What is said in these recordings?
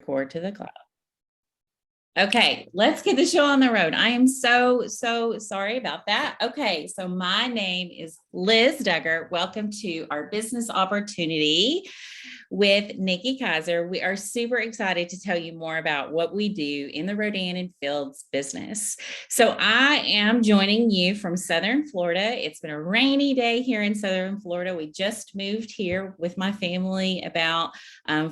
Record to the cloud. Okay, let's get the show on the road. I am so sorry about that. Okay, so my name is Liz Duggar. Welcome to our business opportunity with Nikki Kaiser. We are super excited to tell you more about what we do in the Rodan and Fields business. So I am joining you from Southern Florida. It's been a rainy day here in Southern Florida. We just moved here with my family about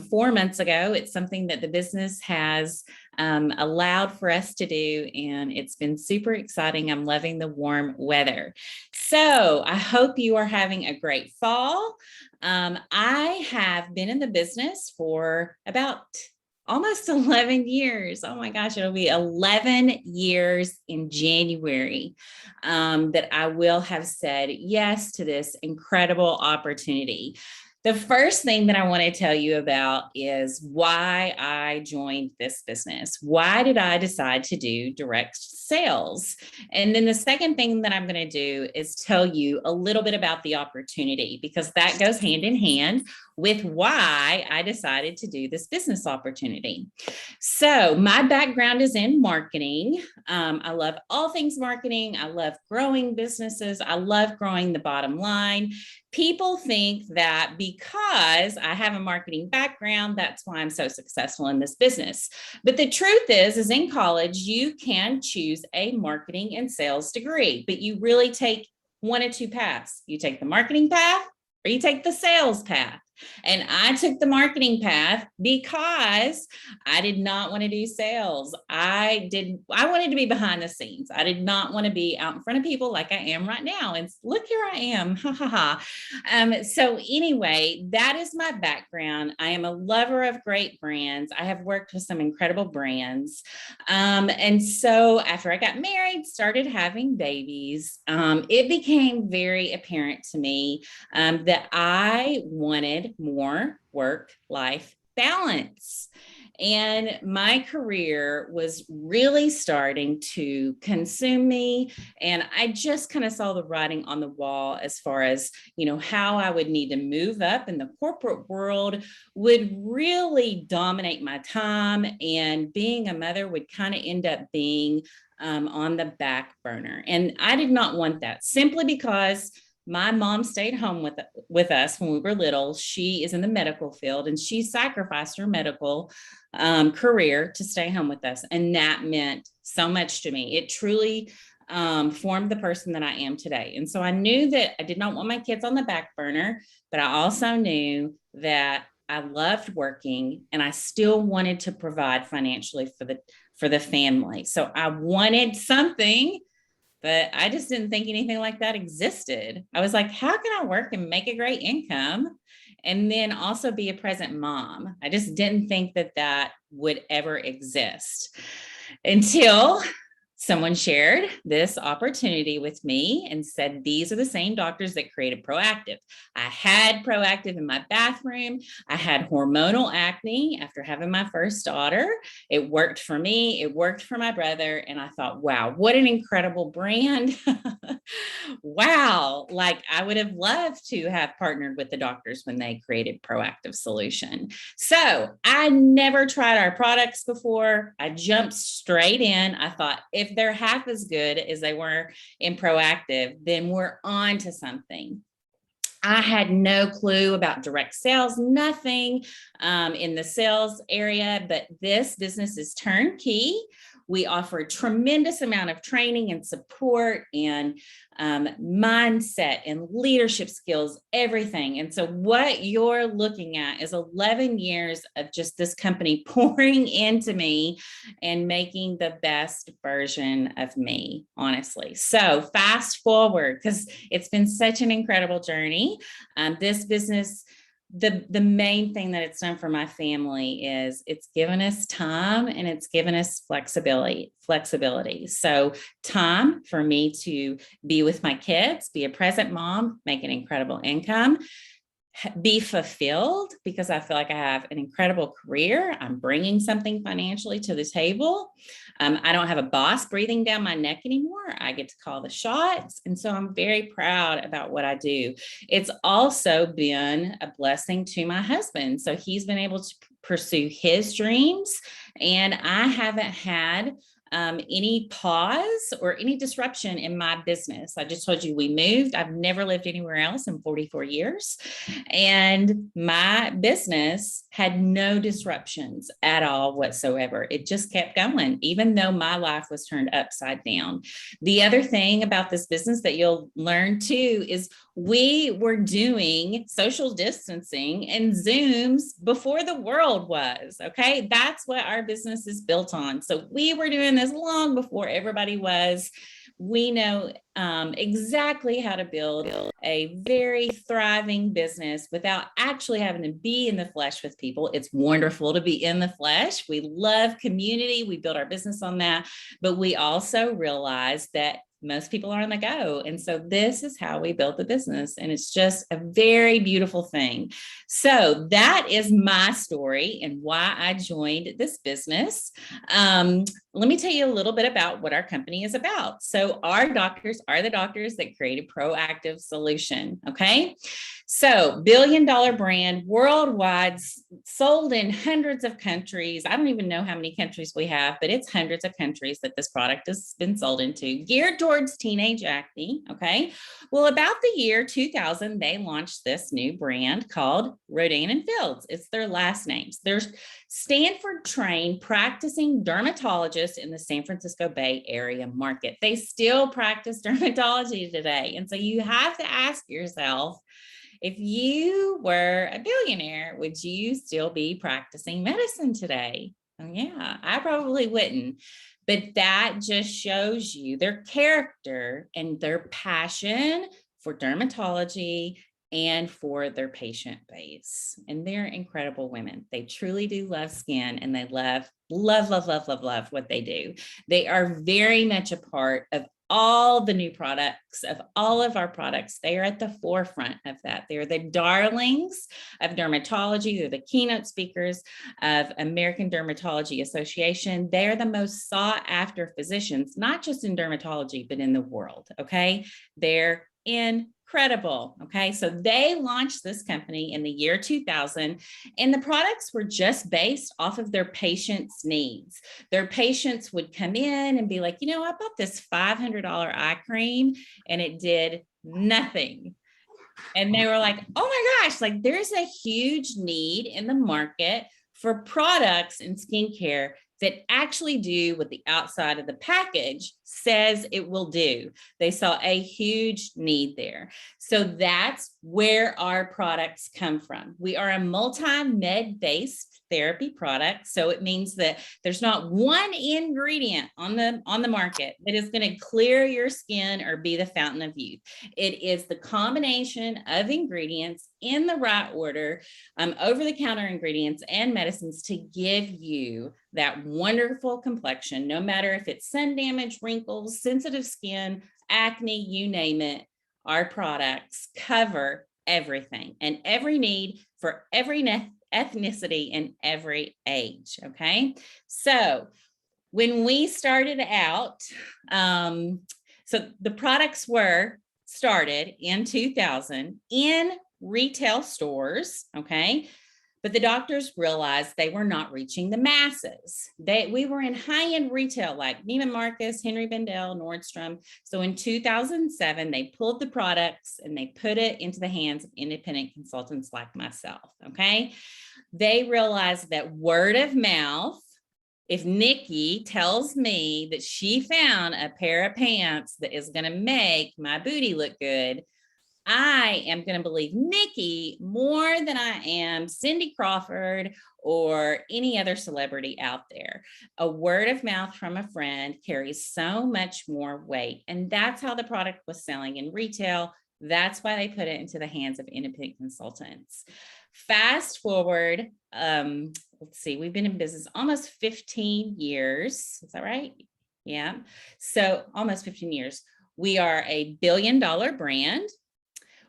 4 months ago. It's something that the business has allowed for us to do, and it's been super exciting. I'm loving the warm weather. So I hope you are having a great fall. I have been in the business for about almost 11 years. Oh my gosh, it'll be 11 years in January that I will have said yes to this incredible opportunity. The first thing that I want to tell you about is why I joined this business. Why did I decide to do direct sales? And then the second thing that I'm going to do is tell you a little bit about the opportunity, because that goes hand in hand with why I decided to do this business opportunity. So my background is in marketing. I love all things marketing. I love growing businesses. I love growing the bottom line. People think that because I have a marketing background, that's why I'm so successful in this business. But the truth is in college, you can choose a marketing and sales degree, but you really take one of two paths. You take the marketing path or you take the sales path. And I took the marketing path because I did not want to do sales. I wanted to be behind the scenes. I did not want to be out in front of people like I am right now. And look, here I am. Ha ha ha. So anyway, that is my background. I am a lover of great brands. I have worked with some incredible brands. And so after I got married, started having babies, it became very apparent to me that I wanted more work-life balance. And my career was really starting to consume me. And I just kind of saw the writing on the wall as far as, how I would need to move up in the corporate world would really dominate my time. And being a mother would kind of end up being on the back burner. And I did not want that, simply because my mom stayed home with us when we were little. She is in the medical field, and she sacrificed her medical career to stay home with us. And that meant so much to me. It truly formed the person that I am today. And so I knew that I did not want my kids on the back burner, but I also knew that I loved working and I still wanted to provide financially for the family. So I wanted something, but I just didn't think anything like that existed. I was like, how can I work and make a great income and then also be a present mom? I just didn't think that would ever exist until someone shared this opportunity with me and said, these are the same doctors that created Proactive. I had Proactive in my bathroom. I had hormonal acne after having my first daughter. It worked for me. It worked for my brother. And I thought, wow, what an incredible brand. Wow. Like, I would have loved to have partnered with the doctors when they created Proactive Solution. So I never tried our products before. I jumped straight in. I thought, if they're half as good as they were in Proactive, then we're on to something. I had no clue about direct sales, nothing in the sales area, but this business is turnkey. We offer a tremendous amount of training and support and mindset and leadership skills, everything. And so what you're looking at is 11 years of just this company pouring into me and making the best version of me, honestly. So fast forward, because it's been such an incredible journey. This business, the main thing that it's done for my family is it's given us time and it's given us flexibility. So time for me to be with my kids, be a present mom, make an incredible income, be fulfilled because I feel like I have an incredible career. I'm bringing something financially to the table. I don't have a boss breathing down my neck anymore. I get to call the shots. And so I'm very proud about what I do. It's also been a blessing to my husband. So he's been able pursue his dreams. And I haven't had any pause or any disruption in my business. I just told you we moved. I've never lived anywhere else in 44 years. And my business had no disruptions at all whatsoever. It just kept going, even though my life was turned upside down. The other thing about this business that you'll learn too is we were doing social distancing and Zooms before the world was. Okay. That's what our business is built on. So we were doing this long before everybody was. We know exactly how to build a very thriving business without actually having to be in the flesh with people. It's wonderful to be in the flesh. We love community. We build our business on that, but we also realize that most people are on the go. And so this is how we built the business. And it's just a very beautiful thing. So that is my story and why I joined this business. Let me tell you a little bit about what our company is about. So our doctors are the doctors that create a proactive solution. Okay. So billion-dollar brand worldwide, sold in hundreds of countries. I don't even know how many countries we have, but it's hundreds of countries that this product has been sold into, geared towards teenage acne. Okay. Well, about the year 2000, they launched this new brand called Rodan and Fields. It's their last names. They're Stanford trained practicing dermatologists in the San Francisco Bay Area market. They still practice dermatology today. And so you have to ask yourself, if you were a billionaire, would you still be practicing medicine today? Oh, yeah, I probably wouldn't. But that just shows you their character and their passion for dermatology and for their patient base. And they're incredible women. They truly do love skin, and they love what they do. They are very much a part of all the new products, of all of our products. They are at the forefront of that. They're the darlings of dermatology. They're the keynote speakers of American Dermatology Association. They're the most sought after physicians, not just in dermatology, but in the world. Okay. They're incredible. Okay. So they launched this company in the year 2000, and the products were just based off of their patients' needs. Their patients would come in and be like, you know, I bought this $500 eye cream and it did nothing. And they were like, oh my gosh, like there's a huge need in the market for products in skincare that actually do what the outside of the package says it will do. They saw a huge need there. So that's where our products come from. We are a multi-med-based therapy product. So it means that there's not one ingredient on the market that is going to clear your skin or be the fountain of youth. It is the combination of ingredients in the right order, over-the-counter ingredients and medicines to give you that wonderful complexion, no matter if it's sun damage, wrinkles, sensitive skin, acne, you name it. Our products cover everything and every need for every ethnicity and every age. Okay. So when we started out, so the products were started in 2000 in retail stores. Okay. But the doctors realized they were not reaching the masses. We were in high-end retail like Neiman Marcus, Henry Bendel, Nordstrom. So in 2007, they pulled the products and they put it into the hands of independent consultants like myself, okay? They realized that word of mouth, if Nikki tells me that she found a pair of pants that is going to make my booty look good, I am going to believe Nikki more than I am Cindy Crawford or any other celebrity out there. A word of mouth from a friend carries so much more weight. And that's how the product was selling in retail. That's why they put it into the hands of independent consultants. Fast forward, let's see, we've been in business almost 15 years. Is that right? Yeah. So almost 15 years. We are a billion-dollar brand.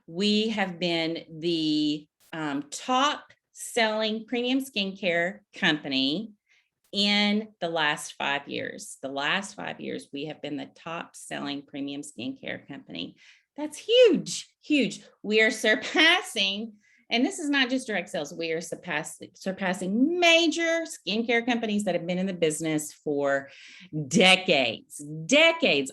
We have been the top selling premium skincare company in the last 5 years. The last 5 years, we have been the top selling premium skincare company. That's huge, huge. We are surpassing And this is not just direct sales. We are surpassing major skincare companies that have been in the business for decades,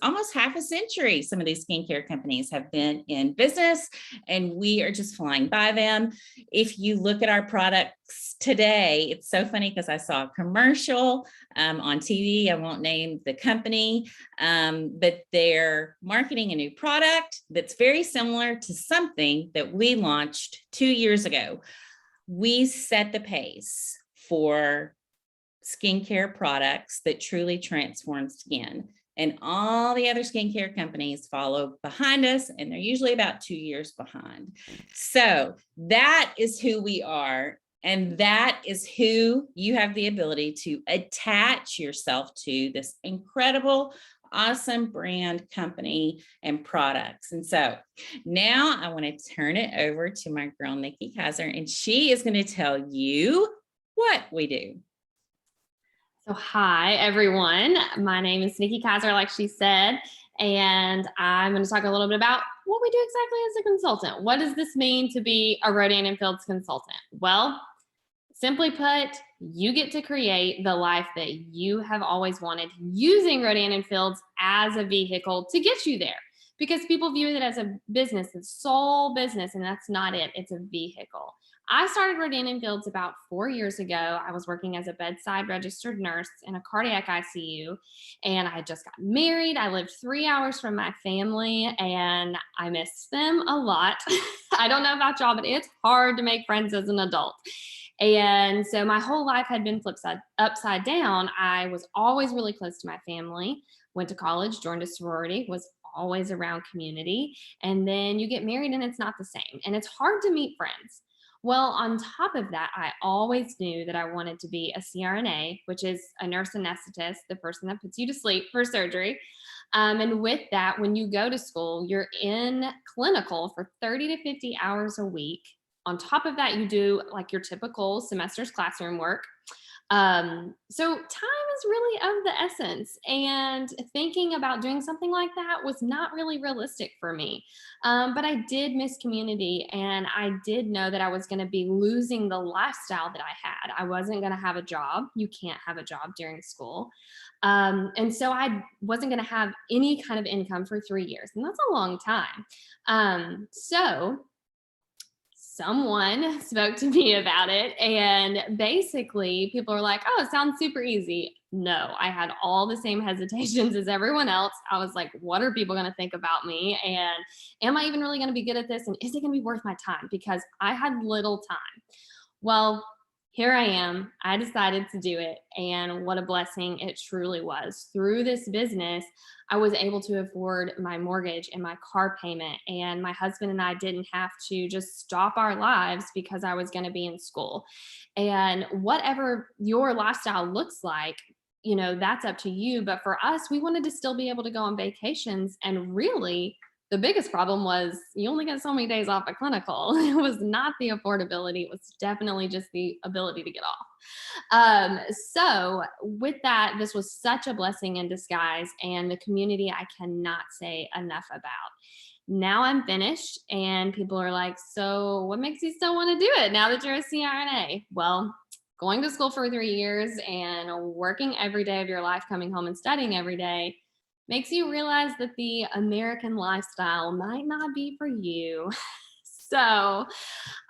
almost half a century. Some of these skincare companies have been in business, and we are just flying by them. If you look at our products today, it's so funny because I saw a commercial on TV. I won't name the company, but they're marketing a new product that's very similar to something that we launched 2 years ago. We set the pace for skincare products that truly transform skin. And all the other skincare companies follow behind us, and they're usually about 2 years behind. So that is who we are. And that is who you have the ability to attach yourself to, this incredible, awesome brand, company, and products. And so now I want to turn it over to my girl, Nikki Kaiser, and she is going to tell you what we do. So hi, everyone. My name is Nikki Kaiser, like she said, and I'm going to talk a little bit about what we do exactly as a consultant. What does this mean to be a Rodan & Fields consultant? Well, simply put, you get to create the life that you have always wanted using Rodan & Fields as a vehicle to get you there. Because people view it as a business, it's sole business, and that's not it. It's a vehicle. I started Rodan & Fields about 4 years ago. I was working as a bedside registered nurse in a cardiac ICU, and I had just got married. I lived 3 hours from my family, and I miss them a lot. I don't know about y'all, but it's hard to make friends as an adult. And so my whole life had been flipped upside down. I was always really close to my family, went to college, joined a sorority, was always around community. And then you get married and it's not the same. And it's hard to meet friends. Well, on top of that, I always knew that I wanted to be a CRNA, which is a nurse anesthetist, the person that puts you to sleep for surgery. And with that, when you go to school, you're in clinical for 30 to 50 hours a week. On top of that, you do like your typical semester's classroom work. So time is really of the essence, and thinking about doing something like that was not really realistic for me. But I did miss community, and I did know that I was going to be losing the lifestyle that I had. I wasn't going to have a job. You can't have a job during school. And so I wasn't going to have any kind of income for 3 years, and that's a long time. So someone spoke to me about it, and basically people were like, oh, it sounds super easy. No, I had all the same hesitations as everyone else. I was like, what are people going to think about me? And am I even really going to be good at this? And is it going to be worth my time? Because I had little time. Well, here I am. I decided to do it. And what a blessing it truly was. Through this business, I was able to afford my mortgage and my car payment. And my husband and I didn't have to just stop our lives because I was going to be in school. And whatever your lifestyle looks like, you know, that's up to you. But for us, we wanted to still be able to go on vacations. And really, the biggest problem was you only get so many days off of clinical. It was not the affordability. It was definitely just the ability to get off. So with that, this was such a blessing in disguise, and the community I cannot say enough about. Now I'm finished, and people are like, so what makes you still want to do it now that you're a CRNA? Well, going to school for 3 years and working every day of your life, coming home and studying every day, makes you realize that the American lifestyle might not be for you. So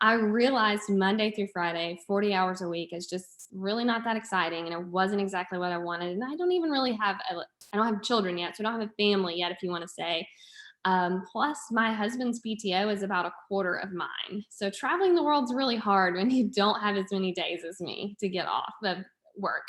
I realized Monday through Friday, 40 hours a week is just really not that exciting. And it wasn't exactly what I wanted. And I don't even really I don't have children yet. So I don't have a family yet, if you want to say. Plus my husband's PTO is about a quarter of mine. So traveling the world's really hard when you don't have as many days as me to get off of work.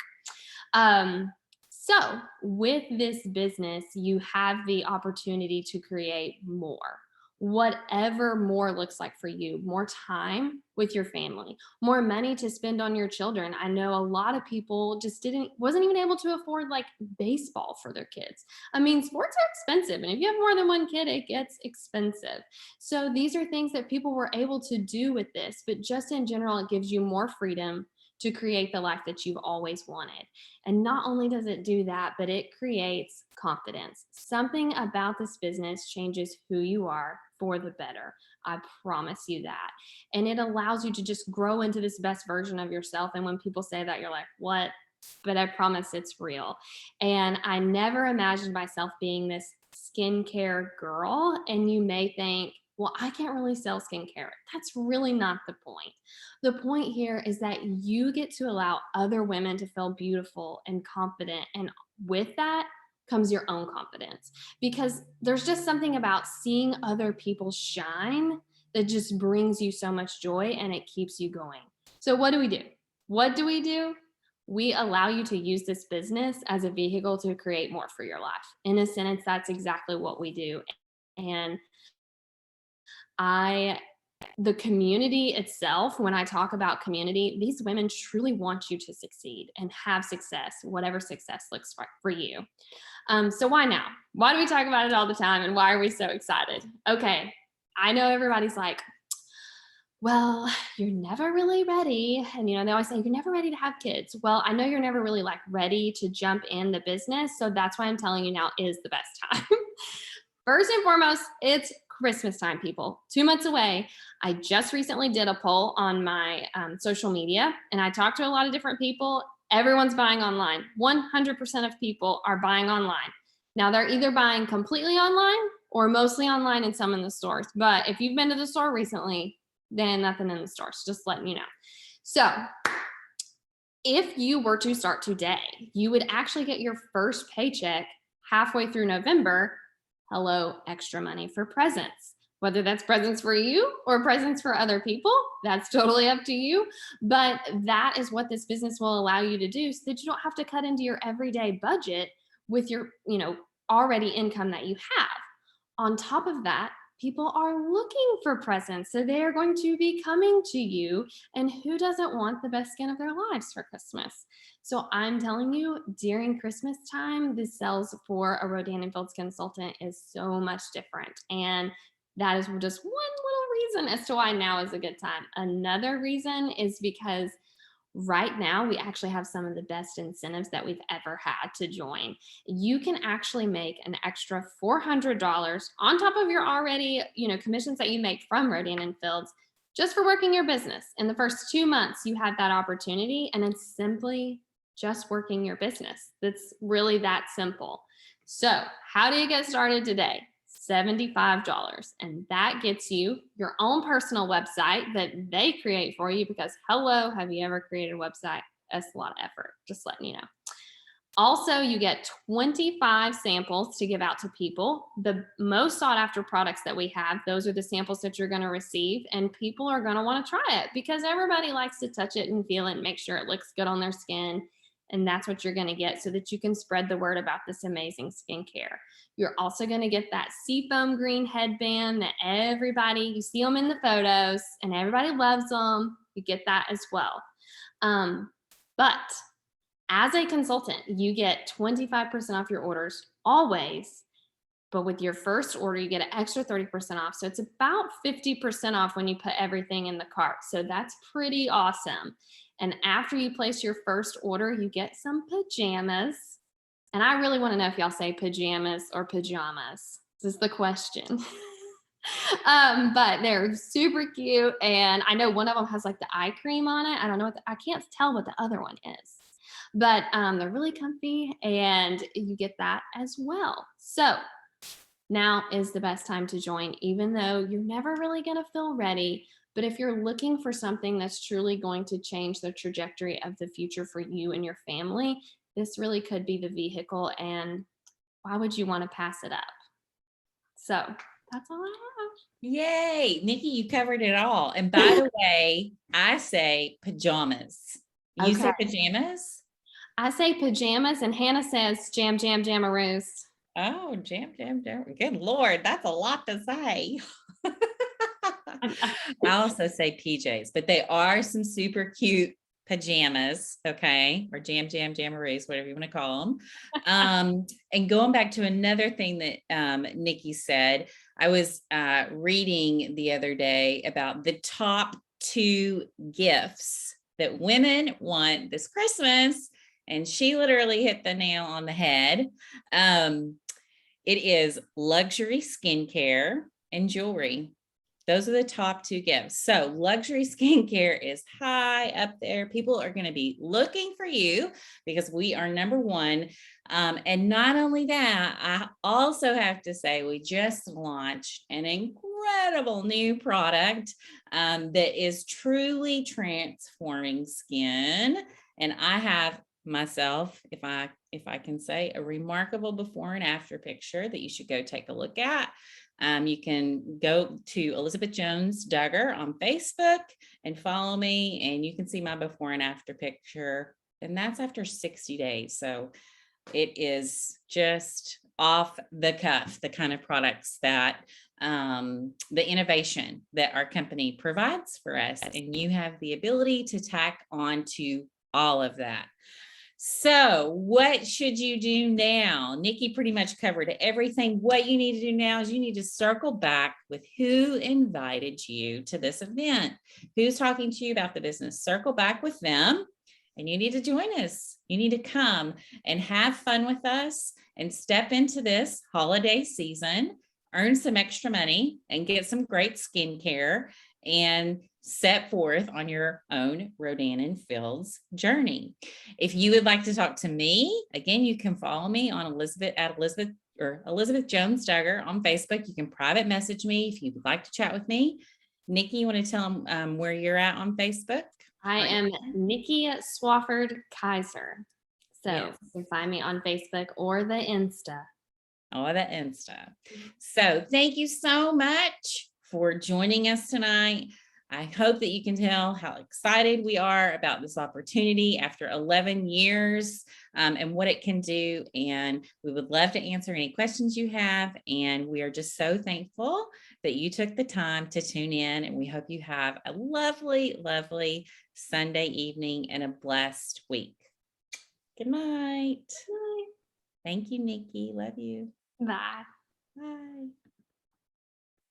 So with this business, you have the opportunity to create more, whatever more looks like for you, more time with your family, more money to spend on your children. I know a lot of people just wasn't even able to afford like baseball for their kids. I mean, sports are expensive. And if you have more than one kid, it gets expensive. So these are things that people were able to do with this, but just in general, it gives you more freedom to create the life that you've always wanted. And not only does it do that, but it creates confidence. Something about this business changes who you are for the better. I promise you that. And it allows you to just grow into this best version of yourself. And when people say that, you're like, what? But I promise it's real. And I never imagined myself being this skincare girl. And you may think, well, I can't really sell skincare. That's really not the point. The point here is that you get to allow other women to feel beautiful and confident. And with that comes your own confidence, because there's just something about seeing other people shine that just brings you so much joy and it keeps you going. So what do we do? What do we do? We allow you to use this business as a vehicle to create more for your life. In a sentence, that's exactly what we do. And the community itself, when I talk about community, these women truly want you to succeed and have success, whatever success looks like for you. So why now? Why do we talk about it all the time? And why are we so excited? Okay, I know everybody's like, well, you're never really ready. And, they always say, you're never ready to have kids. Well, I know you're never really like ready to jump in the business. So that's why I'm telling you now is the best time. First and foremost, it's Christmas time, people. 2 months away. I just recently did a poll on my social media, and I talked to a lot of different people. Everyone's buying online. 100% of people are buying online. Now, they're either buying completely online or mostly online and some in the stores. But if you've been to the store recently, then nothing in the stores, just letting you know. So if you were to start today, you would actually get your first paycheck halfway through November. Hello, extra money for presents. Whether that's presents for you or presents for other people, that's totally up to you. But that is what this business will allow you to do, so that you don't have to cut into your everyday budget with your, already income that you have. On top of that, people are looking for presents. So they are going to be coming to you. And who doesn't want the best skin of their lives for Christmas? So I'm telling you, during Christmas time, the sales for a Rodan and Fields consultant is so much different. And that is just one little reason as to why now is a good time. Another reason is because right now we actually have some of the best incentives that we've ever had to join. You can actually make an extra $400 on top of your already, commissions that you make from Rodan and Fields just for working your business. In the first 2 months, you have that opportunity, and it's simply just working your business. That's really that simple. So how do you get started today? $75. And that gets you your own personal website that they create for you, because hello, have you ever created a website? That's a lot of effort, just letting you know. Also, you get 25 samples to give out to people. The most sought after products that we have, those are the samples that you're going to receive, and people are going to want to try it because everybody likes to touch it and feel it and make sure it looks good on their skin. And that's what you're going to get so that you can spread the word about this amazing skincare. You're also going to get that seafoam green headband that you see them in the photos and everybody loves them. You get that as well. But as a consultant, you get 25% off your orders always. But with your first order, you get an extra 30% off. So it's about 50% off when you put everything in the cart. So that's pretty awesome. And after you place your first order, you get some pajamas. And I really want to know if y'all say pajamas or pajamas. This is the question. But they're super cute. And I know one of them has like the eye cream on it. I don't know I can't tell what the other one is. But they're really comfy, and you get that as well. So now is the best time to join, even though you're never really going to feel ready. But if you're looking for something that's truly going to change the trajectory of the future for you and your family, this really could be the vehicle. And why would you want to pass it up? So that's all I have. Yay, Nikki, you covered it all. And by the way, I say pajamas. You say pajamas? I say pajamas, and Hannah says jam, jam, jamaroos. Oh, jam, jam, jam. Good Lord, that's a lot to say. I also say PJs, but they are some super cute pajamas, okay, or jam, jam, jamaroos, whatever you want to call them. And going back to another thing that Nikki said, I was reading the other day about the top 2 gifts that women want this Christmas, and she literally hit the nail on the head. It is luxury skincare and jewelry. Those are the top two gifts. So luxury skincare is high up there. People are going to be looking for you because we are number one. And not only that, I also have to say we just launched an incredible new product that is truly transforming skin. And I have myself, if I can say, a remarkable before and after picture that you should go take a look at. You can go to Elizabeth Jones Duggar on Facebook and follow me, and you can see my before and after picture. And that's after 60 days. So it is just off the cuff, the kind of products that the innovation that our company provides for us. And you have the ability to tack on to all of that. So what should you do now? Nikki pretty much covered everything. What you need to do now is you need to circle back with who invited you to this event. Who's talking to you about the business? Circle back with them and you need to join us. You need to come and have fun with us and step into this holiday season, earn some extra money and get some great skincare and set forth on your own Rodan and Fields journey. If you would like to talk to me, again, you can follow me on Elizabeth Jones Duggar on Facebook. You can private message me if you would like to chat with me. Nikki, you want to tell them where you're at on Facebook? I am Nikki Swafford Kaiser. So Yes. you can find me on Facebook or the Insta. Oh, the Insta. So thank you so much for joining us tonight. I hope that you can tell how excited we are about this opportunity after 11 years and what it can do. And we would love to answer any questions you have. And we are just so thankful that you took the time to tune in. And we hope you have a lovely, lovely Sunday evening and a blessed week. Good night. Bye. Thank you, Nikki. Love you. Bye.